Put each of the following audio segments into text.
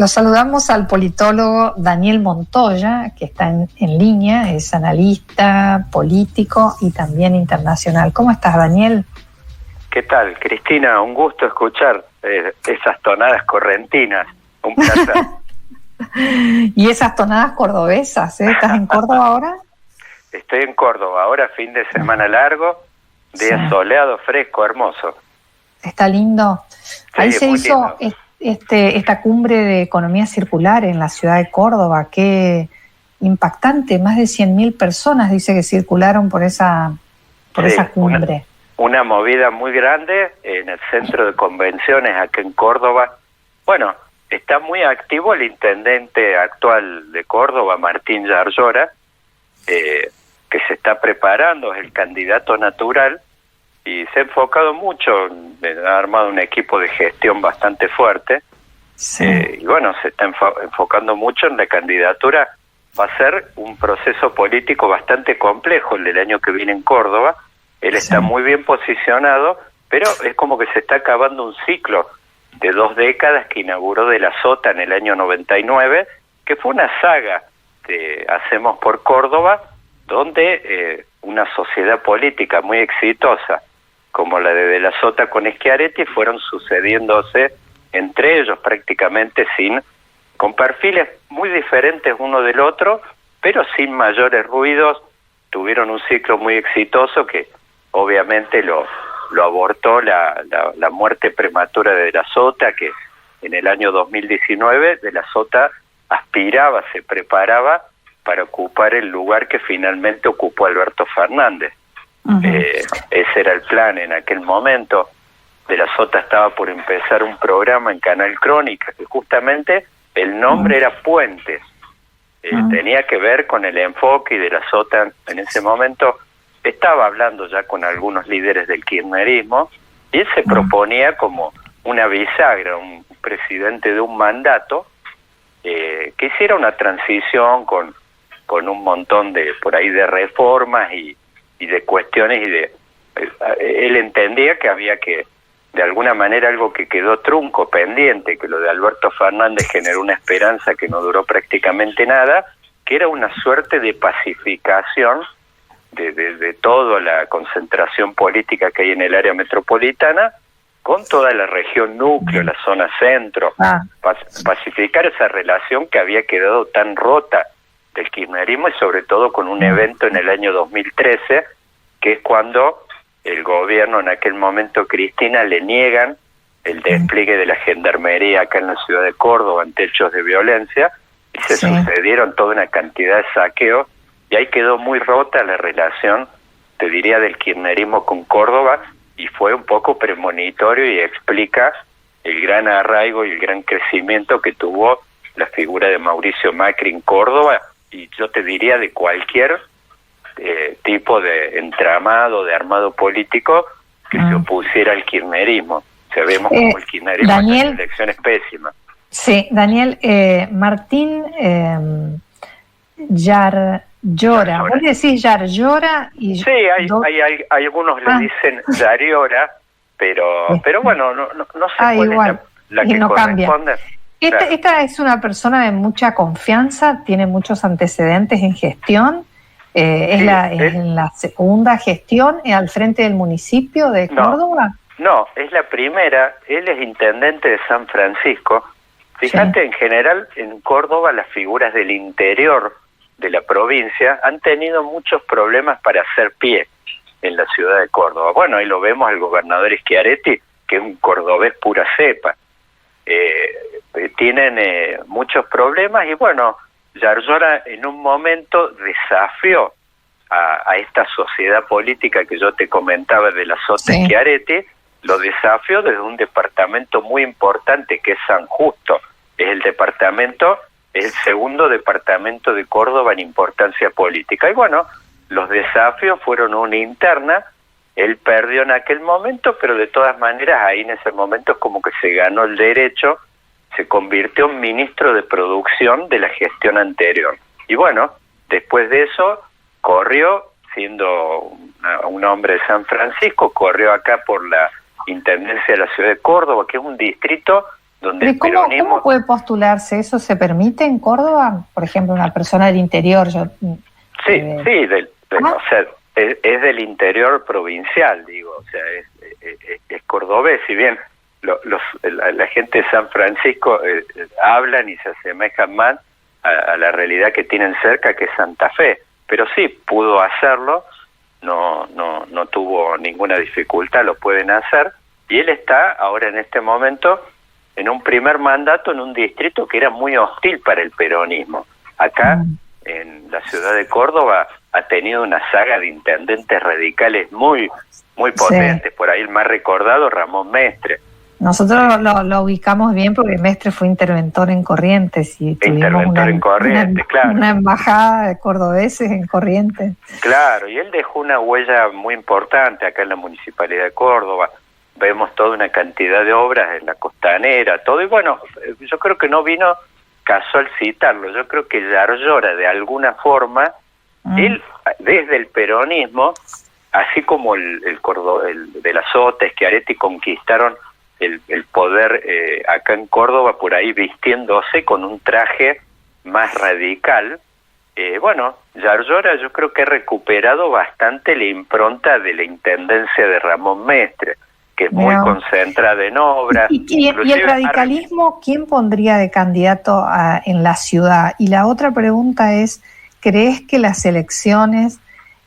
Lo saludamos al politólogo Daniel Montoya, que está en línea, es analista, político y también internacional. ¿Cómo estás, Daniel? ¿Qué tal, Cristina? Un gusto escuchar esas tonadas correntinas. Un placer. Y esas tonadas cordobesas, ¿eh? ¿Estás en Córdoba ahora? Estoy en Córdoba, ahora fin de semana largo, día soleado, fresco, hermoso. Está lindo. Sí, ahí se hizo lindo. Esta cumbre de economía circular en la ciudad de Córdoba. Qué impactante, más de 100.000 personas dice que circularon por esa cumbre. Una movida muy grande en el centro de convenciones aquí en Córdoba. Bueno, está muy activo el intendente actual de Córdoba, Martín Yarlora, que se está preparando, es el candidato natural, y se ha enfocado mucho, ha armado un equipo de gestión bastante fuerte, sí. Y bueno, se está enfocando mucho en la candidatura. Va a ser un proceso político bastante complejo el del año que viene en Córdoba. Él está muy bien posicionado, pero es como que se está acabando un ciclo de 2 décadas que inauguró De la Sota en el año 99, que fue una saga de Hacemos por Córdoba, donde una sociedad política muy exitosa, como la de la Sota con Schiaretti, fueron sucediéndose entre ellos prácticamente con perfiles muy diferentes uno del otro, pero sin mayores ruidos. Tuvieron un ciclo muy exitoso que obviamente lo abortó la muerte prematura de la Sota, que en el año 2019 de la Sota aspiraba, se preparaba para ocupar el lugar que finalmente ocupó Alberto Fernández. Uh-huh. Ese era el plan en aquel momento. De la Sota estaba por empezar un programa en Canal Crónica, que justamente el nombre era Puentes. Tenía que ver con el enfoque, y De la Sota en ese momento estaba hablando ya con algunos líderes del kirchnerismo, y él se proponía como una bisagra, un presidente de un mandato, que hiciera una transición con un montón de reformas y de cuestiones, él entendía que había que, de alguna manera, algo que quedó trunco, pendiente, que lo de Alberto Fernández generó una esperanza que no duró prácticamente nada, que era una suerte de pacificación de toda la concentración política que hay en el área metropolitana, con toda la región núcleo, la zona centro, pacificar esa relación que había quedado tan rota del kirchnerismo, y sobre todo con un evento en el año 2013, que es cuando el gobierno, en aquel momento Cristina, le niegan el despliegue de la gendarmería acá en la ciudad de Córdoba ante hechos de violencia, y se sucedieron toda una cantidad de saqueos, y ahí quedó muy rota la relación, te diría, del kirchnerismo con Córdoba, y fue un poco premonitorio y explica el gran arraigo y el gran crecimiento que tuvo la figura de Mauricio Macri en Córdoba, y yo te diría de cualquier tipo de entramado, de armado político que se opusiera al kirchnerismo. Sabemos como el kirchnerismo es una elección pésima. Sí, Daniel, Martín Yarlora. ¿Vos decís Yarlora? Sí, hay algunos le dicen Yarlora, pero bueno, no sé cuál igual. Es la que no corresponde. Esta es una persona de mucha confianza, tiene muchos antecedentes en gestión. ¿Es la segunda gestión al frente del municipio de Córdoba? No, es la primera. Él es intendente de San Francisco. Fíjate, en general, en Córdoba las figuras del interior de la provincia han tenido muchos problemas para hacer pie en la ciudad de Córdoba. Bueno, ahí lo vemos al gobernador Schiaretti, que es un cordobés pura cepa. Tienen muchos problemas, y bueno, Yarlora en un momento desafió a esta sociedad política que yo te comentaba de la Sota Schiaretti, lo desafió desde un departamento muy importante que es San Justo. Es el segundo departamento de Córdoba en importancia política. Y bueno, los desafíos fueron una interna. Él perdió en aquel momento, pero de todas maneras ahí en ese momento es como que se ganó el derecho, se convirtió en ministro de producción de la gestión anterior. Y bueno, después de eso corrió, siendo un hombre de San Francisco, corrió acá por la Intendencia de la Ciudad de Córdoba, que es un distrito donde el peronismo... ¿Cómo puede postularse? ¿Eso se permite en Córdoba? Por ejemplo, una persona del interior. Sí, o sea, es del interior provincial, digo, o sea, es cordobés, si bien la gente de San Francisco hablan y se asemejan más a la realidad que tienen cerca, que es Santa Fe, pero sí pudo hacerlo, no tuvo ninguna dificultad, lo pueden hacer, y él está ahora en este momento en un primer mandato en un distrito que era muy hostil para el peronismo. Acá, en la ciudad de Córdoba, ha tenido una saga de intendentes radicales muy potentes. Sí. Por ahí el más recordado, Ramón Mestre. Nosotros lo ubicamos bien porque Mestre fue interventor en Corrientes y tuvimos una embajada de cordobeses en Corrientes. Claro, y él dejó una huella muy importante acá en la Municipalidad de Córdoba. Vemos toda una cantidad de obras en la costanera, todo, y bueno, yo creo que no vino casual citarlo, yo creo que Yarlora de alguna forma, él desde el peronismo, así como el de las Sota, Schiaretti conquistaron el poder acá en Córdoba, por ahí vistiéndose con un traje más radical, bueno, Yarlora yo creo que ha recuperado bastante la impronta de la intendencia de Ramón Mestre, que es muy concentrada en obras. ¿Y el radicalismo quién pondría de candidato en la ciudad? Y la otra pregunta es, ¿crees que las elecciones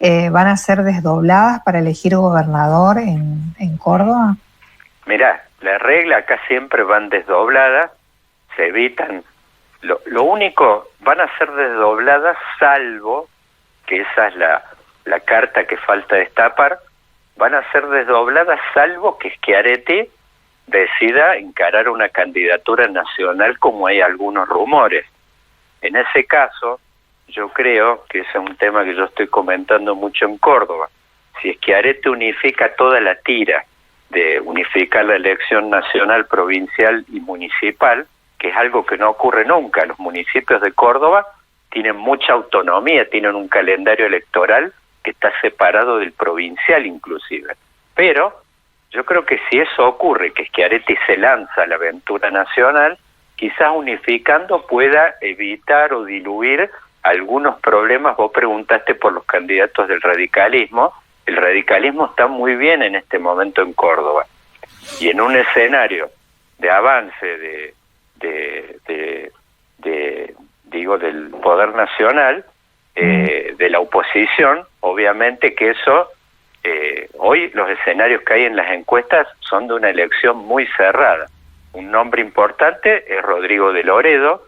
van a ser desdobladas para elegir gobernador en Córdoba? Mirá, la regla acá siempre van desdobladas, se evitan. Lo único, van a ser desdobladas salvo, que esa es la carta que falta destapar, van a ser desdobladas salvo que Schiaretti decida encarar una candidatura nacional como hay algunos rumores. En ese caso, yo creo que ese es un tema que yo estoy comentando mucho en Córdoba. Si Schiaretti unifica toda la tira de unificar la elección nacional, provincial y municipal, que es algo que no ocurre nunca, los municipios de Córdoba tienen mucha autonomía, tienen un calendario electoral que está separado del provincial inclusive. Pero yo creo que si eso ocurre, que Schiaretti se lanza a la aventura nacional, quizás unificando pueda evitar o diluir algunos problemas. Vos preguntaste por los candidatos del radicalismo. El radicalismo está muy bien en este momento en Córdoba. Y en un escenario de avance del poder nacional, de la oposición, obviamente que eso, hoy los escenarios que hay en las encuestas son de una elección muy cerrada. Un nombre importante es Rodrigo de Loredo,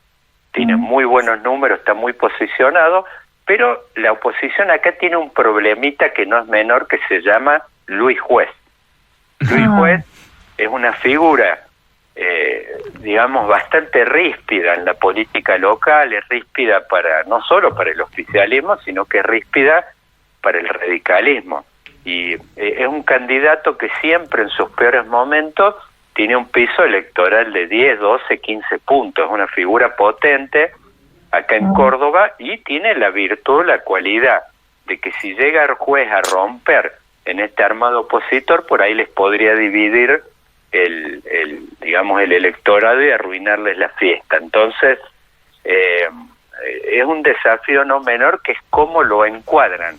tiene muy buenos números, está muy posicionado, pero la oposición acá tiene un problemita que no es menor, que se llama Luis Juez. Luis Juez es una figura, digamos, bastante ríspida en la política local, es ríspida no solo para el oficialismo, sino que es ríspida para el radicalismo. Y es un candidato que siempre en sus peores momentos tiene un piso electoral de 10, 12, 15 puntos, es una figura potente acá en Córdoba y tiene la virtud, la cualidad de que si llega el Juez a romper en este armado opositor, por ahí les podría dividir el electorado y arruinarles la fiesta. Entonces, es un desafío no menor, que es cómo lo encuadran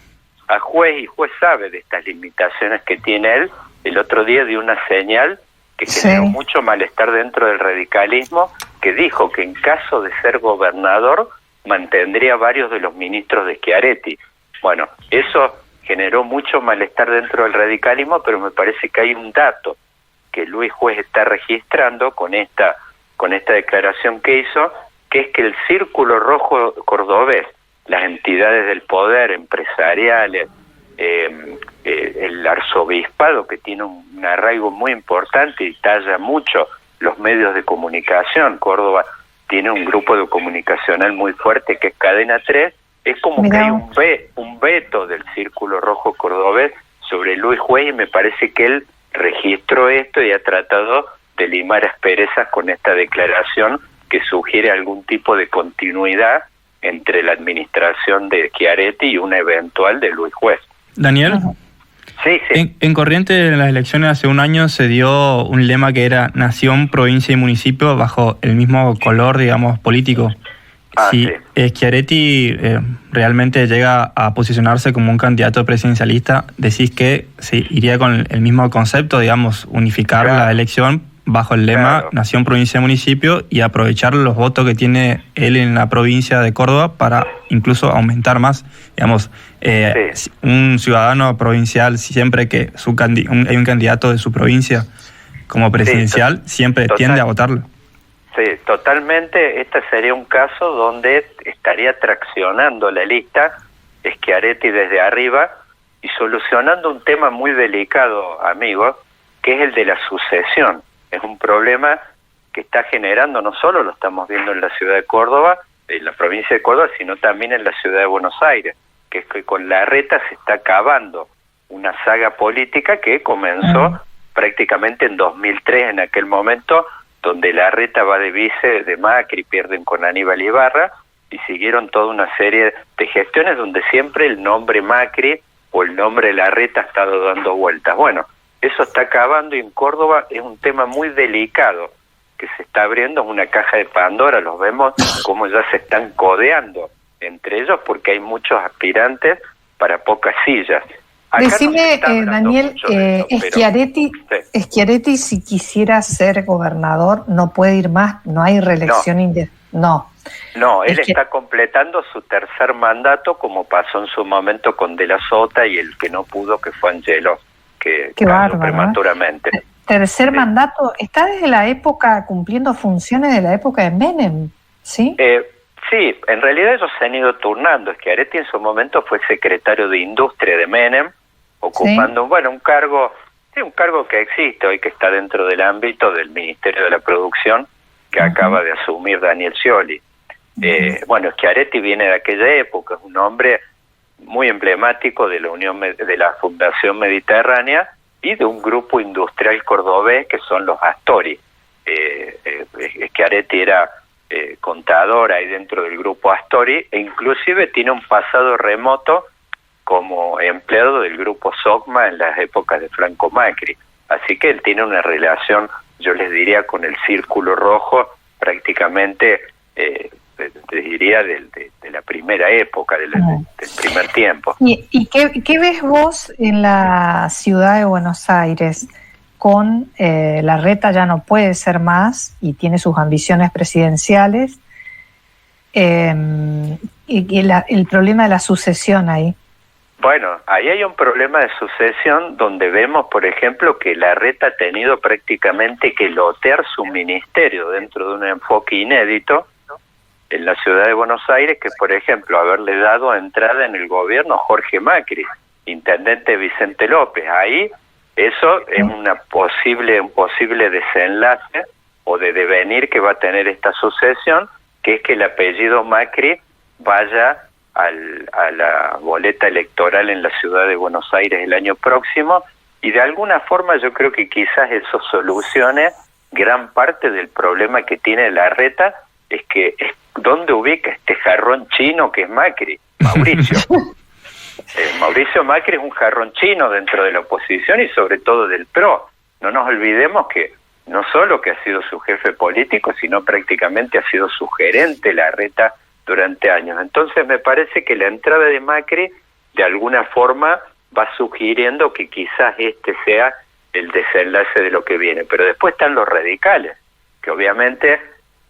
a Juez, y Juez sabe de estas limitaciones que tiene él. El otro día dio una señal que generó mucho malestar dentro del radicalismo, que dijo que en caso de ser gobernador mantendría varios de los ministros de Schiaretti. Bueno, eso generó mucho malestar dentro del radicalismo, pero me parece que hay un dato que Luis Juez está registrando con esta declaración que hizo, que es que el Círculo Rojo cordobés, las entidades del poder, empresariales, el arzobispado, que tiene un arraigo muy importante y talla mucho los medios de comunicación. Córdoba tiene un grupo de comunicacional muy fuerte que es Cadena 3, es como que hay un veto del Círculo Rojo cordobés sobre Luis Juez, y me parece que él registró esto y ha tratado de limar asperezas con esta declaración que sugiere algún tipo de continuidad entre la administración de Schiaretti y una eventual de Luis Juez. Daniel. Sí, sí. En Corrientes, en las elecciones hace un año, se dio un lema que era nación, provincia y municipio bajo el mismo color, digamos, político. Si Schiaretti realmente llega a posicionarse como un candidato presidencialista, decís que sí, iría con el mismo concepto, digamos, unificar la elección bajo el lema nación, provincia y municipio y aprovechar los votos que tiene él en la provincia de Córdoba para incluso aumentar más. Digamos, un ciudadano provincial, siempre que hay un candidato de su provincia como presidencial, siempre tiende a votarlo. Sí, totalmente. Este sería un caso donde estaría traccionando la lista Schiaretti desde arriba y solucionando un tema muy delicado, amigos, que es el de la sucesión. Es un problema que está generando, no solo lo estamos viendo en la ciudad de Córdoba, en la provincia de Córdoba, sino también en la ciudad de Buenos Aires, que es que con Larreta se está acabando una saga política que comenzó prácticamente en 2003, en aquel momento, donde Larreta va de vice de Macri, pierden con Aníbal Ibarra, y siguieron toda una serie de gestiones donde siempre el nombre Macri o el nombre Larreta ha estado dando vueltas. Bueno, eso está acabando y en Córdoba es un tema muy delicado que se está abriendo, es una caja de Pandora, los vemos como ya se están codeando entre ellos porque hay muchos aspirantes para pocas sillas. Acá decime, Daniel, Schiaretti si quisiera ser gobernador no puede ir más, no hay reelección No, él está completando su tercer mandato como pasó en su momento con De la Sota y el que no pudo que fue Angelo, que cayó prematuramente. Tercer mandato, está desde la época, cumpliendo funciones de la época de Menem, ¿sí? Sí, en realidad ellos se han ido turnando. Schiaretti en su momento fue secretario de Industria de Menem, ocupando un cargo que existe hoy, que está dentro del ámbito del Ministerio de la Producción, que acaba de asumir Daniel Scioli. Schiaretti viene de aquella época, es un hombre muy emblemático de la Fundación Mediterránea y de un grupo industrial cordobés que son los Astori. Schiaretti era contador ahí dentro del grupo Astori e inclusive tiene un pasado remoto como empleado del grupo Socma en las épocas de Franco Macri. Así que él tiene una relación, yo les diría, con el Círculo Rojo prácticamente, diría, de la primera época, del primer tiempo. ¿Y qué ves vos en la ciudad de Buenos Aires? Con Larreta ya no puede ser más y tiene sus ambiciones presidenciales. Y el problema de la sucesión ahí. Bueno, ahí hay un problema de sucesión donde vemos, por ejemplo, que Larreta ha tenido prácticamente que lotear su ministerio dentro de un enfoque inédito en la ciudad de Buenos Aires, que por ejemplo haberle dado entrada en el gobierno a Jorge Macri, intendente Vicente López. Ahí eso es un posible desenlace o de devenir que va a tener esta sucesión, que es que el apellido Macri vaya a la boleta electoral en la ciudad de Buenos Aires el año próximo, y de alguna forma yo creo que quizás eso solucione gran parte del problema que tiene Larreta, es que ¿dónde ubica este jarrón chino que es Macri? Mauricio. Mauricio Macri es un jarrón chino dentro de la oposición y sobre todo del PRO. No nos olvidemos que no solo que ha sido su jefe político, sino prácticamente ha sido su gerente Larreta durante años. Entonces me parece que la entrada de Macri de alguna forma va sugiriendo que quizás este sea el desenlace de lo que viene. Pero después están los radicales, que obviamente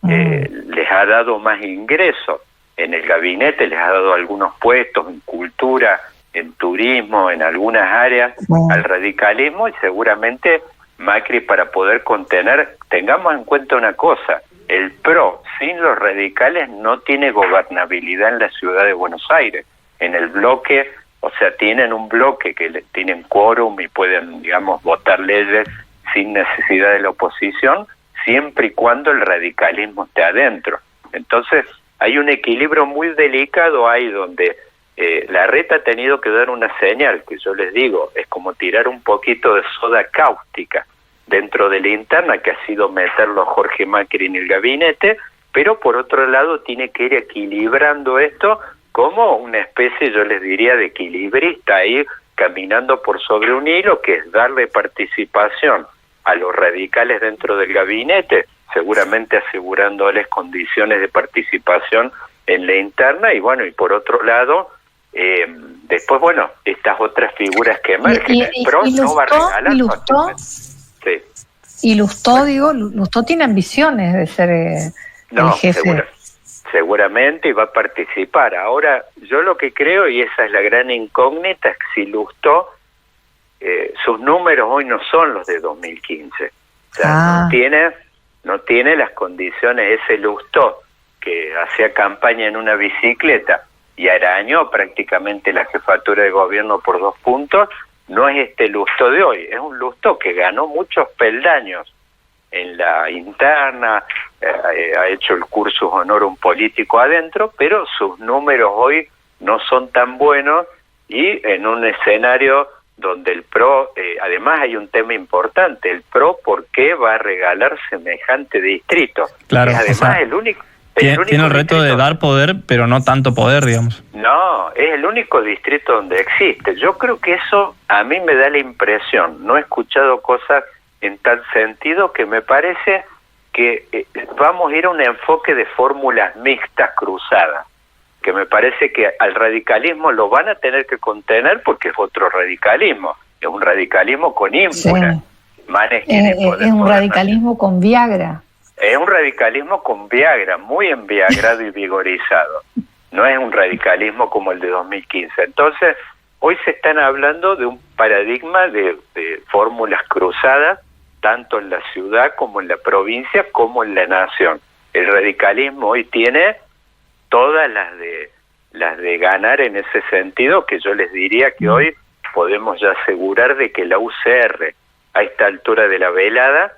les ha dado más ingreso en el gabinete, les ha dado algunos puestos en cultura, en turismo, en algunas áreas al radicalismo, y seguramente Macri, para poder contener, tengamos en cuenta una cosa, el PRO sin los radicales no tiene gobernabilidad en la ciudad de Buenos Aires. En el bloque, o sea, tienen un bloque que tienen quórum y pueden, digamos, votar leyes sin necesidad de la oposición, siempre y cuando el radicalismo esté adentro. Entonces, hay un equilibrio muy delicado ahí donde Larreta ha tenido que dar una señal, que yo les digo, es como tirar un poquito de soda cáustica dentro de la interna, que ha sido meterlo a Jorge Macri en el gabinete, pero por otro lado tiene que ir equilibrando esto como una especie, yo les diría, de equilibrista ahí, caminando por sobre un hilo, que es darle participación a los radicales dentro del gabinete, seguramente asegurándoles condiciones de participación en la interna, y bueno, y por otro lado, después, bueno, estas otras figuras que emergen. El PRO no va a regalar fácilmente. Sí. Y Lustó, Lustó tiene ambiciones de ser el jefe. Seguramente, y va a participar. Ahora, yo lo que creo, y esa es la gran incógnita, es que si Lustó, sus números hoy no son los de 2015. O sea, no tiene las condiciones. Ese Lustó que hacía campaña en una bicicleta y arañó prácticamente la jefatura de gobierno por 2 puntos, no es este Lustó de hoy. Es un Lustó que ganó muchos peldaños en la interna, ha hecho el cursus honorum político adentro, pero sus números hoy no son tan buenos, y en un escenario donde el PRO, además hay un tema importante, el PRO, ¿por qué va a regalar semejante distrito? Claro, además el único... Tiene el reto de dar poder, pero no tanto poder, digamos. No, es el único distrito donde existe. Yo creo que eso a mí me da la impresión, no he escuchado cosas en tal sentido, que me parece que vamos a ir a un enfoque de fórmulas mixtas cruzadas, que me parece que al radicalismo lo van a tener que contener porque es otro radicalismo, es un radicalismo con ímpula. Es un radicalismo con Viagra. Es un radicalismo con Viagra, muy enviagrado y vigorizado. No es un radicalismo como el de 2015. Entonces, hoy se están hablando de un paradigma de fórmulas cruzadas, tanto en la ciudad como en la provincia, como en la nación. El radicalismo hoy tiene todas las de ganar en ese sentido, que yo les diría que hoy podemos ya asegurar de que la UCR, a esta altura de la velada,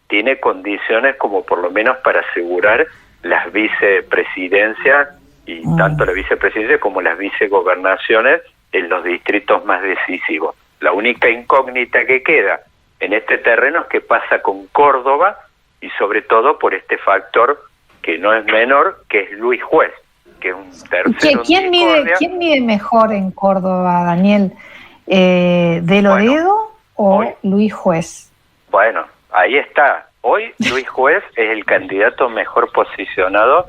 tiene condiciones como por lo menos para asegurar las vicepresidencias, y tanto la vicepresidencia como las vicegobernaciones en los distritos más decisivos. La única incógnita que queda en este terreno es qué pasa con Córdoba, y sobre todo por este factor que no es menor, que es Luis Juez, que es un tercero. ¿Quién mide mejor en Córdoba, Daniel? ¿De Loredo o Luis Juez? Bueno, ahí está. Hoy Luis Juez es el candidato mejor posicionado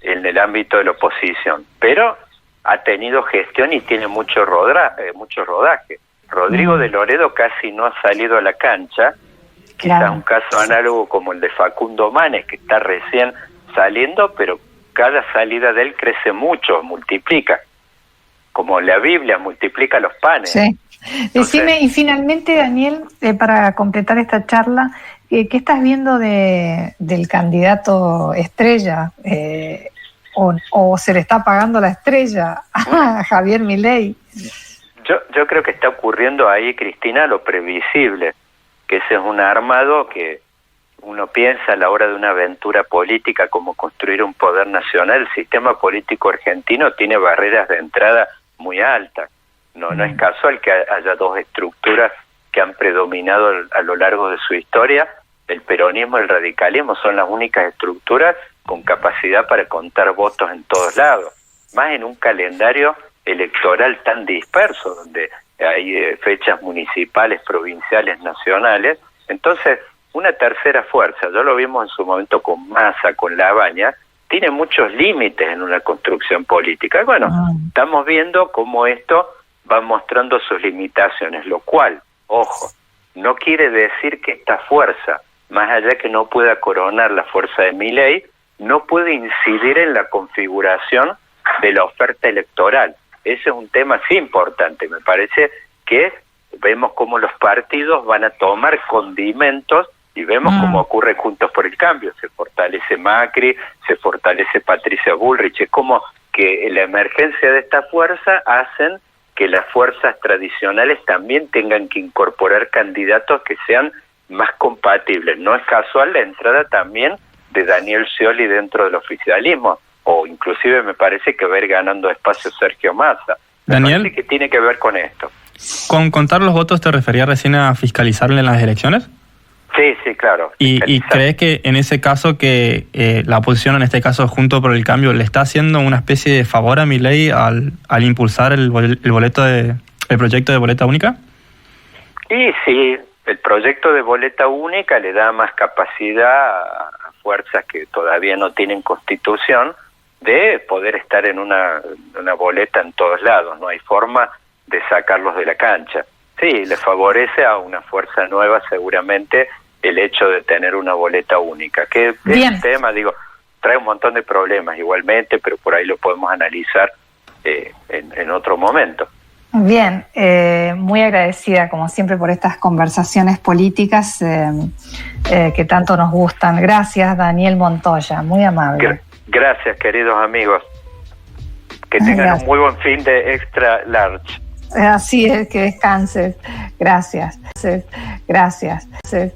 en el ámbito de la oposición, pero ha tenido gestión y tiene mucho rodaje. Rodrigo de Loredo casi no ha salido a la cancha, quizás un caso análogo como el de Facundo Manes, que está recién saliendo, pero cada salida de él crece mucho, multiplica, como la Biblia multiplica los panes. Sí. Decime, y finalmente, Daniel, para completar esta charla, ¿qué estás viendo del candidato estrella? ¿O se le está apagando la estrella a Javier Milei? Yo creo que está ocurriendo ahí, Cristina, lo previsible, que ese es un armado que uno piensa a la hora de una aventura política como construir un poder nacional. El sistema político argentino tiene barreras de entrada muy altas. No es casual que haya 2 estructuras que han predominado a lo largo de su historia. El peronismo y el radicalismo son las únicas estructuras con capacidad para contar votos en todos lados, más en un calendario electoral tan disperso, donde hay fechas municipales, provinciales, nacionales. Entonces, una tercera fuerza, yo lo vimos en su momento con Massa, con Labaña, tiene muchos límites en una construcción política. Bueno, estamos viendo cómo esto va mostrando sus limitaciones, lo cual, ojo, no quiere decir que esta fuerza, más allá que no pueda coronar la fuerza de Milei, no puede incidir en la configuración de la oferta electoral. Ese es un tema sí importante. Me parece que vemos cómo los partidos van a tomar condimentos y vemos cómo ocurre Juntos por el Cambio. Se fortalece Macri, se fortalece Patricia Bullrich. Es como que la emergencia de esta fuerza hacen que las fuerzas tradicionales también tengan que incorporar candidatos que sean más compatibles. No es casual la entrada también de Daniel Scioli dentro del oficialismo, o inclusive me parece que va a ir ganando espacio Sergio Massa. Daniel, parece que tiene que ver con esto. ¿Con contar los votos te referías recién a fiscalizarle en las elecciones? Sí, claro. ¿Y crees que en ese caso que la oposición, en este caso Juntos por el Cambio, le está haciendo una especie de favor a Milei al impulsar el boleto de el proyecto de boleta única? Y sí, el proyecto de boleta única le da más capacidad a fuerzas que todavía no tienen constitución de poder estar en una boleta en todos lados. No hay forma de sacarlos de la cancha. Sí, le favorece a una fuerza nueva seguramente el hecho de tener una boleta única, que el tema, trae un montón de problemas igualmente, pero por ahí lo podemos analizar en otro momento. Bien, muy agradecida como siempre por estas conversaciones políticas que tanto nos gustan. Gracias, Daniel Montoya, muy amable. Gracias, queridos amigos. Que tengan un muy buen fin de Extra Large. Así es, que descanses. Gracias. Gracias.